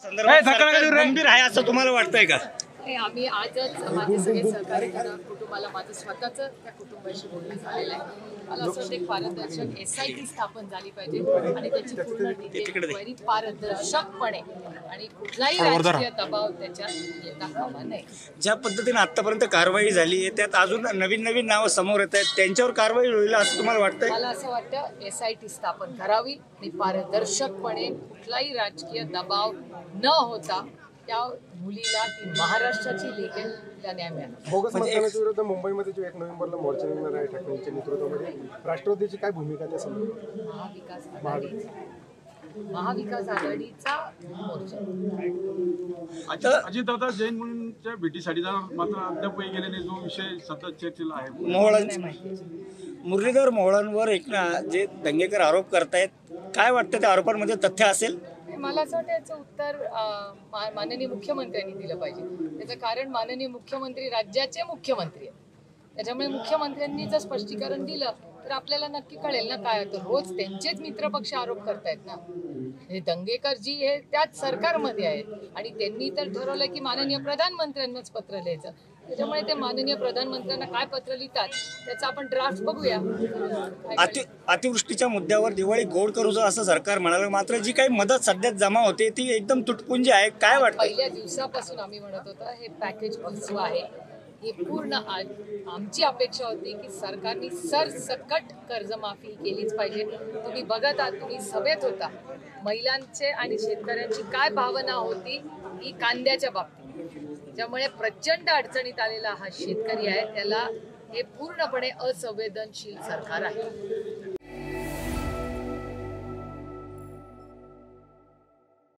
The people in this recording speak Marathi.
संदर्भात सरकार गंभीर आहे असं तुम्हाला वाटतंय का? आम्ही आजच माझे सगळे सहकारी कुटुंबाला माझं स्वतःचं त्या कुटुंबाशी बोलणं झालेलं आहे. मला असं वाटतं एक पारदर्शक SIT स्थापन झाली पाहिजे आणि त्याची पूर्ण डिटेल पारदर्शकपणे आणि कुठलाही राजकीय दबाव त्याच्यात येता कामा नये. ज्या पद्धतीने आतापर्यंत कारवाई झाली आहे त्यात अजून नवीन नवीन नावं समोर येत आहेत, त्यांच्यावर कारवाई होईल असं तुम्हाला वाटतंय? मला असं वाटतं SIT स्थापन करावी आणि पारदर्शकपणे कुठलाही राजकीय दबाव न होता त्या मुलीला ती महाराष्ट्राची लेखन तिला न्याय मिळाला. बोगस मतदानाच्या विरोधात मुंबईमध्ये जो 1 नोव्हेंबरला मोर्चा निघणार आहे ठाकरेंच्या नेतृत्वामध्ये, राष्ट्रवादीची काय भूमिका त्या संदर्भात? महाविकास आघाडीचा मोर्चा. अजितदादा जैन मुलींच्या भेटीसाठी जाणार मात्र अद्यापही गेले नाही, जो विषय सतत चर्चेला आहे. मुरलीधर मोहोळांवर जे दंगेकर आरोप करतायत, काय वाटतं त्या आरोपांमध्ये तथ्य असेल? मला असं वाटतं याचं उत्तर माननीय मुख्यमंत्र्यांनी दिलं पाहिजे. त्याचं कारण माननीय मुख्यमंत्री राज्याचे मुख्यमंत्री आहेत. त्याच्यामुळे मुख्यमंत्र्यांनी जर स्पष्टीकरण दिलं तर आपल्याला नक्की कळेल ना काय होतं. रोज त्यांचेच मित्रपक्ष आरोप करतायत ना. हे दंगेकर जी हे त्याच सरकारमध्ये आहेत आणि त्यांनी तर ठरवलं की माननीय प्रधानमंत्र्यांनाच पत्र लिहायचं. त्याच्यामुळे ते माननीय प्रधानमंत्र्यांना काय पत्र लिहितात त्याचा आपण ड्राफ्ट बघूया. अतिवृष्टीच्या मुद्द्यावर दिवाळी गोड करू असं सरकार म्हणालं, मात्र जी काही मदत सध्या जमा होते ती एकदम तुटपुंजी आहे. काय वाटतं? पहिल्या दिवसापासून आम्ही म्हणत होतो हे पॅकेज फसवं आहे. ही पूर्ण आमची अपेक्षा होती की सरकारने सरसकट कर्जमाफी केलीच पाहिजे. तुम्ही बघत आहात, तुम्ही सभेत होता, महिलांचे आणि शेतकऱ्यांची काय भावना होती ही कांद्याच्या बाबतीत. त्यामुळे प्रचंड अडचणीत आलेला हा शेतकरी आहे, त्याला हे पूर्णपणे असंवेदनशील सरकार आहे.